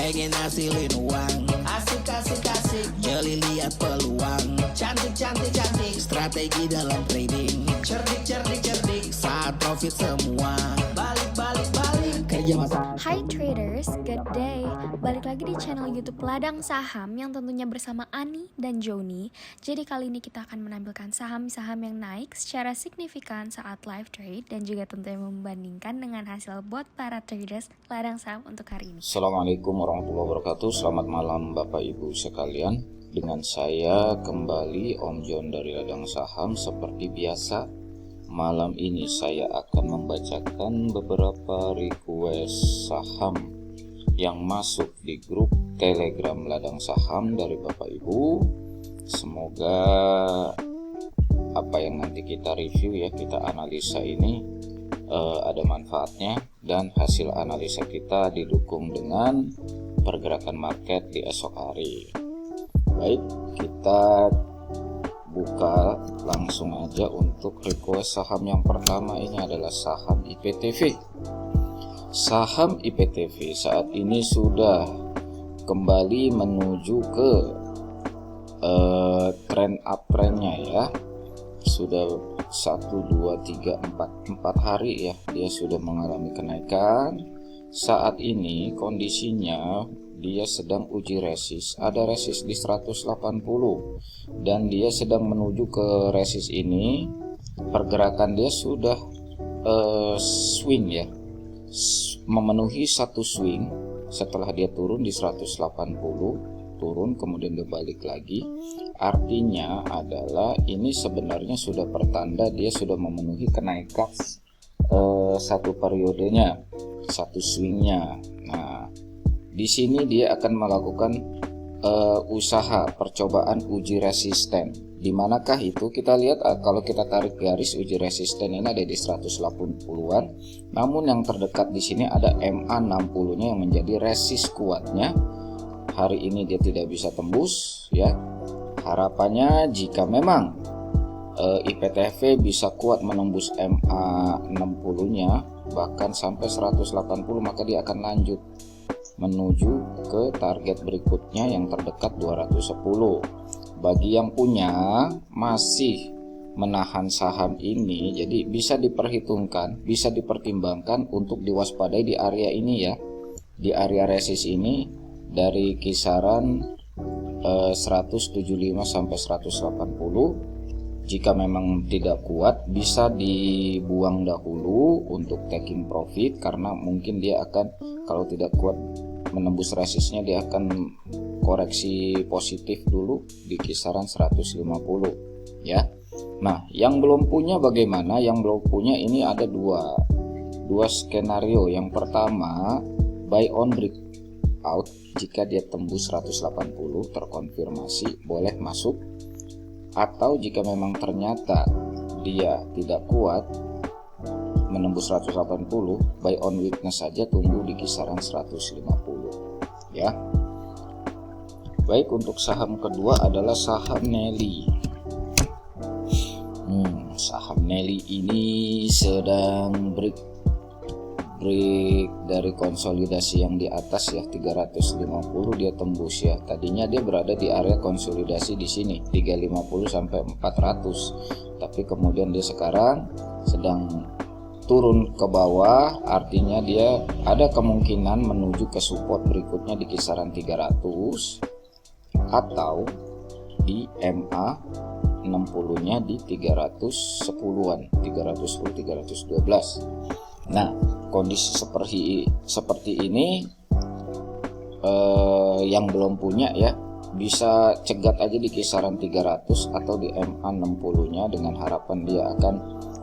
pengen hasilin uang. Asik asik asik, jeli lihat peluang. Cantik cantik cantik, strategi dalam trading. Cerdik cerdik cerdik, saat profit semua. Balik balik balik, kerja masa. Hai traders, good day. Balik lagi di channel YouTube Ladang Saham yang tentunya bersama Ani dan Joni. Jadi kali ini kita akan menampilkan saham-saham yang naik secara signifikan saat live trade dan juga tentunya membandingkan dengan hasil bot para traders ladang saham untuk hari ini. Assalamualaikum warahmatullahi wabarakatuh. Selamat malam Bapak Ibu sekalian. Dengan saya kembali Om John dari Ladang Saham. Seperti biasa, malam ini saya akan membacakan beberapa request saham yang masuk di grup Telegram Ladang Saham dari Bapak Ibu. Semoga apa yang nanti kita review ya, kita analisa ini ada manfaatnya dan hasil analisa kita didukung dengan pergerakan market di esok hari. Baik, kita buka langsung aja untuk request saham yang pertama. Ini adalah saham IPTV. Saham IPTV saat ini sudah kembali menuju ke trend uptrendnya ya. Sudah 1, 2, 3, 4 hari ya dia sudah mengalami kenaikan. Saat ini kondisinya dia sedang uji resist, ada resist di 180 dan dia sedang menuju ke resist ini. Pergerakan dia sudah swing ya, memenuhi satu swing setelah dia turun di 180, turun kemudian dia balik lagi. Artinya adalah ini sebenarnya sudah pertanda dia sudah memenuhi kenaikan satu periodenya, satu swingnya. Nah, di sini dia akan melakukan usaha percobaan uji resisten. Di manakah itu? Kita lihat kalau kita tarik garis uji resisten ini ada di 180-an. Namun yang terdekat di sini ada MA60-nya yang menjadi resist kuatnya. Hari ini dia tidak bisa tembus ya. Harapannya jika memang IPTV bisa kuat menembus MA60-nya bahkan sampai 180, maka dia akan lanjut menuju ke target berikutnya yang terdekat 210. Bagi yang punya masih menahan saham ini, jadi bisa diperhitungkan, bisa dipertimbangkan untuk diwaspadai di area ini ya, di area resist ini dari kisaran 175 sampai 180. Jika memang tidak kuat bisa dibuang dahulu untuk taking profit, karena mungkin dia akan, kalau tidak kuat menembus resistnya, dia akan koreksi positif dulu di kisaran 150 ya. Nah, yang belum punya bagaimana? Yang belum punya ini ada dua skenario. Yang pertama, buy on breakout. Jika dia tembus 180 terkonfirmasi boleh masuk. Atau jika memang ternyata dia tidak kuat menembus 180, buy on weakness saja, tunggu di kisaran 150 ya. Baik, untuk saham kedua adalah saham Nelly. Saham Nelly ini sedang break dari konsolidasi yang di atas ya, 350 dia tembus ya. Tadinya dia berada di area konsolidasi di sini 350 sampai 400, tapi kemudian dia sekarang sedang turun ke bawah. Artinya dia ada kemungkinan menuju ke support berikutnya di kisaran 300 atau di MA 60-nya di 310-an, 310 312. Nah, kondisi seperti ini yang belum punya ya, bisa cegat aja di kisaran 300 atau di MA 60-nya dengan harapan dia akan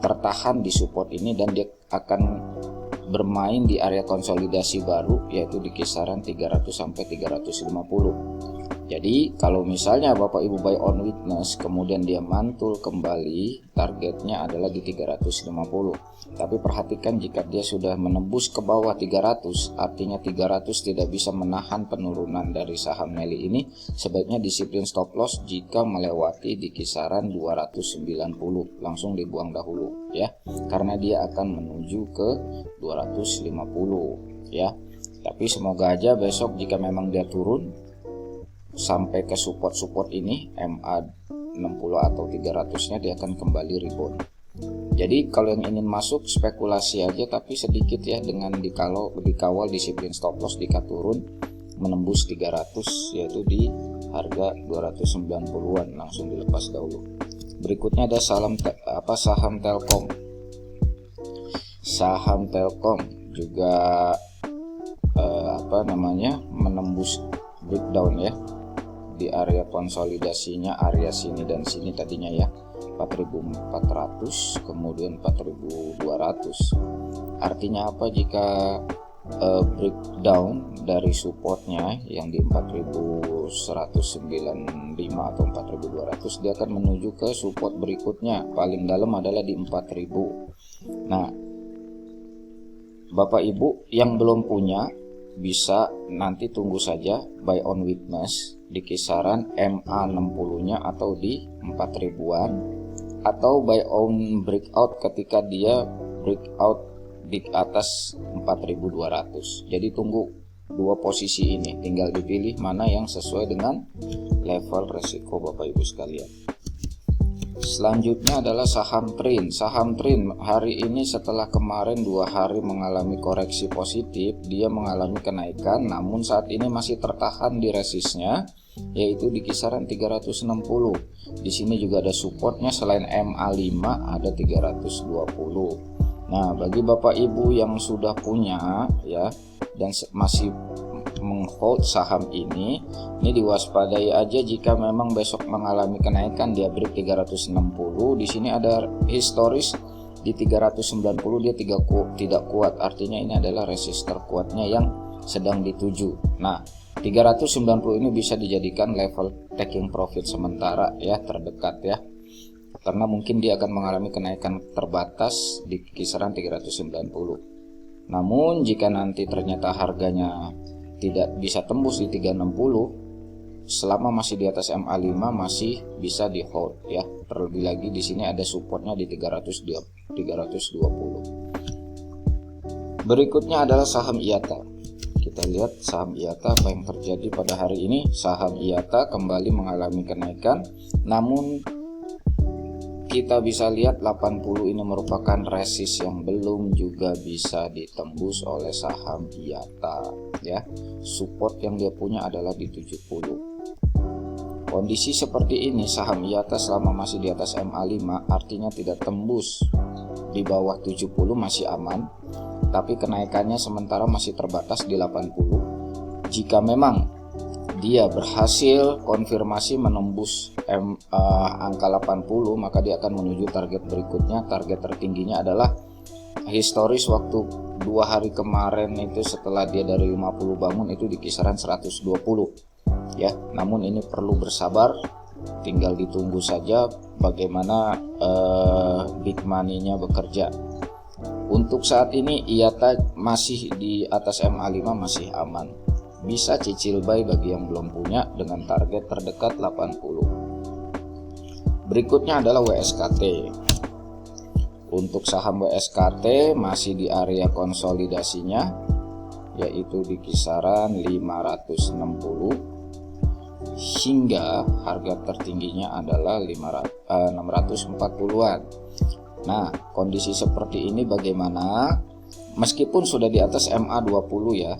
tertahan di support ini dan dia akan bermain di area konsolidasi baru, yaitu di kisaran 300 sampai 350. Jadi kalau misalnya Bapak Ibu buy on weakness kemudian dia mantul kembali, targetnya adalah di 350. Tapi perhatikan jika dia sudah menembus ke bawah 300, artinya 300 tidak bisa menahan penurunan dari saham Nelly ini, sebaiknya disiplin stop loss jika melewati di kisaran 290, langsung dibuang dahulu ya, karena dia akan menuju ke 250 ya. Tapi semoga aja besok jika memang dia turun sampai ke support ini MA 60 atau 300 nya, dia akan kembali rebound. Jadi kalau yang ingin masuk spekulasi aja, tapi sedikit ya, dengan dikawal disiplin stop loss jika turun menembus 300, yaitu di harga 290-an langsung dilepas dahulu. Berikutnya ada saham Telkom. Saham Telkom juga menembus breakdown ya di area konsolidasinya, area sini dan sini tadinya ya, 4.400 kemudian 4.200. Artinya apa? Jika breakdown dari supportnya yang di 4.195 atau 4.200, dia akan menuju ke support berikutnya, paling dalam adalah di 4.000. Nah, Bapak Ibu yang belum punya bisa nanti tunggu saja buy on witness di kisaran MA 60 nya atau di 4.000-an, atau buy on breakout ketika dia breakout di atas 4.200. Jadi tunggu dua posisi ini, tinggal dipilih mana yang sesuai dengan level resiko Bapak Ibu sekalian. Selanjutnya adalah saham Trin. Saham Trin hari ini setelah kemarin 2 hari mengalami koreksi positif, dia mengalami kenaikan, namun saat ini masih tertahan di resistnya, yaitu di kisaran 360. Di sini juga ada supportnya, selain MA5 ada 320. Nah, bagi Bapak Ibu yang sudah punya ya dan masih menghold saham ini diwaspadai aja jika memang besok mengalami kenaikan, dia break 360. Di sini ada historis di 390, dia tidak kuat, artinya ini adalah resistor kuatnya yang sedang dituju. Nah, 390 ini bisa dijadikan level taking profit sementara ya, terdekat ya, karena mungkin dia akan mengalami kenaikan terbatas di kisaran 390. Namun jika nanti ternyata harganya tidak bisa tembus di 360, selama masih di atas MA5 masih bisa di hold ya. Terlebih lagi di sini ada supportnya di 320. Berikutnya adalah saham IATA. Kita lihat saham IATA apa yang terjadi pada hari ini. Saham IATA kembali mengalami kenaikan, namun kita bisa lihat 80 ini merupakan resist yang belum juga bisa ditembus oleh saham IATA ya. Support yang dia punya adalah di 70. Kondisi seperti ini saham IATA selama masih di atas MA5 artinya tidak tembus di bawah 70 masih aman, tapi kenaikannya sementara masih terbatas di 80. Jika memang dia berhasil konfirmasi menembus angka 80, maka dia akan menuju target berikutnya. Target tertingginya adalah historis waktu 2 hari kemarin itu, setelah dia dari 50 bangun itu di kisaran 120 ya. Namun ini perlu bersabar, tinggal ditunggu saja bagaimana big money-nya bekerja. Untuk saat ini IATA masih di atas MA5 masih aman, bisa cicil buy bagi yang belum punya dengan target terdekat 80. Berikutnya adalah WSKT. Untuk saham WSKT masih di area konsolidasinya, yaitu di kisaran 560 hingga harga tertingginya adalah 640-an. Nah, kondisi seperti ini bagaimana? Meskipun sudah di atas MA20 ya,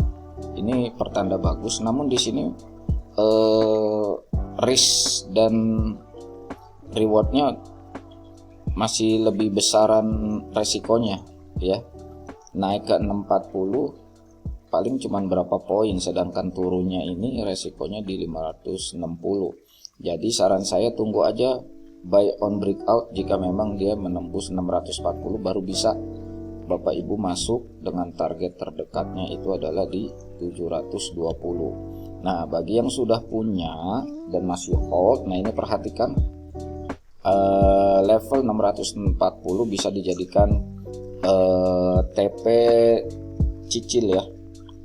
ini pertanda bagus, namun di sini risk dan rewardnya masih lebih besaran resikonya ya. Naik ke 640 paling cuman berapa poin, sedangkan turunnya ini resikonya di 560. Jadi saran saya tunggu aja buy on breakout, jika memang dia menembus 640 baru bisa Bapak Ibu masuk dengan target terdekatnya itu adalah di 720. Nah, bagi yang sudah punya dan masih hold, nah ini perhatikan level 640 bisa dijadikan TP cicil ya,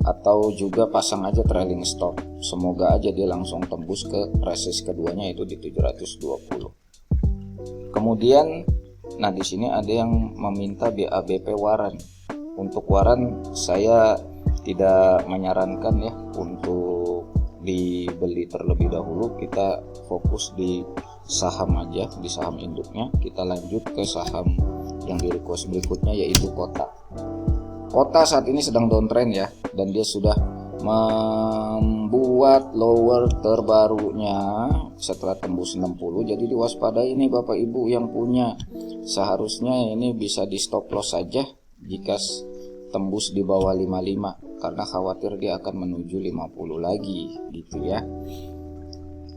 atau juga pasang aja trailing stop. Semoga aja dia langsung tembus ke resist keduanya itu di 720. Kemudian nah di sini ada yang meminta BABP waran. Untuk waran saya tidak menyarankan ya untuk dibeli terlebih dahulu. Kita fokus di saham aja, di saham induknya. Kita lanjut ke saham yang di request berikutnya, yaitu Kota. Kota saat ini sedang downtrend ya, dan dia sudah membuat lower terbarunya setelah tembus 60. Jadi diwaspadai ini Bapak Ibu yang punya. Seharusnya ini bisa di stop loss saja jika tembus di bawah 55, karena khawatir dia akan menuju 50 lagi gitu ya.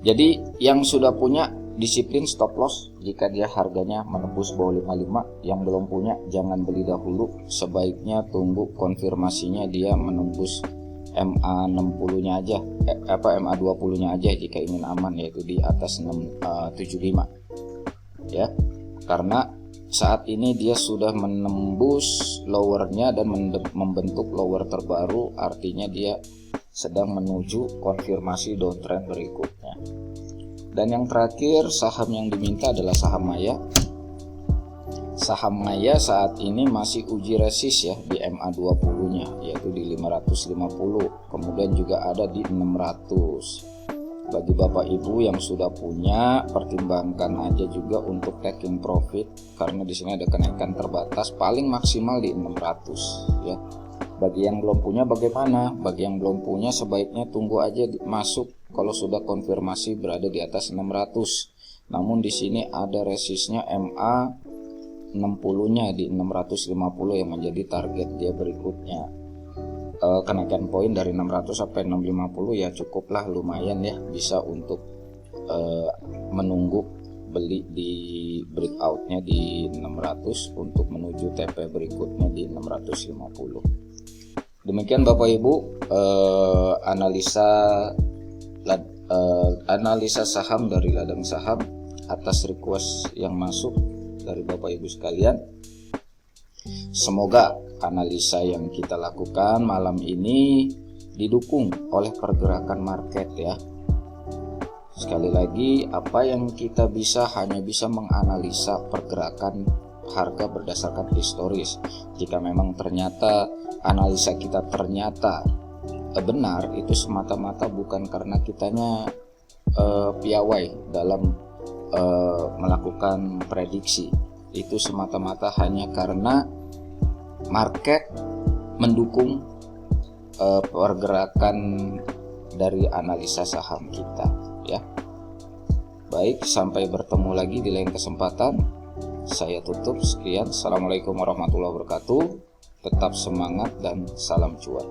Jadi yang sudah punya disiplin stop loss jika dia harganya menembus bawah 55. Yang belum punya jangan beli dahulu, sebaiknya tunggu konfirmasinya dia menembus MA60-nya aja, MA20-nya aja jika ingin aman, yaitu di atas 75 ya. Karena saat ini dia sudah menembus lowernya dan membentuk lower terbaru, artinya dia sedang menuju konfirmasi downtrend berikutnya. Dan yang terakhir saham yang diminta adalah saham Maya. Saham Maya saat ini masih uji resist ya di MA20-nya, yaitu di 550, kemudian juga ada di 600. Bagi Bapak Ibu yang sudah punya, pertimbangkan aja juga untuk taking profit, karena di sini ada kenaikan terbatas paling maksimal di 600 ya. Bagi yang belum punya bagaimana? Bagi yang belum punya sebaiknya tunggu aja masuk kalau sudah konfirmasi berada di atas 600. Namun di sini ada resistnya MA 60-nya di 650 yang menjadi target dia berikutnya. Kenaikan poin dari 600 sampai 650 ya cukuplah, lumayan ya, bisa untuk menunggu beli di breakoutnya di 600 untuk menuju TP berikutnya di 650. Demikian Bapak Ibu analisa saham dari ladang saham atas request yang masuk dari Bapak Ibu sekalian. Semoga analisa yang kita lakukan malam ini didukung oleh pergerakan market ya. Sekali lagi, apa yang kita hanya bisa menganalisa pergerakan harga berdasarkan historis. Jika memang ternyata analisa kita benar, itu semata-mata bukan karena kitanya piawai dalam melakukan prediksi. Itu semata-mata hanya karena market mendukung pergerakan dari analisa saham kita ya. Baik, sampai bertemu lagi di lain kesempatan. Saya tutup sekian. Assalamualaikum warahmatullahi wabarakatuh. Tetap semangat dan salam cuan.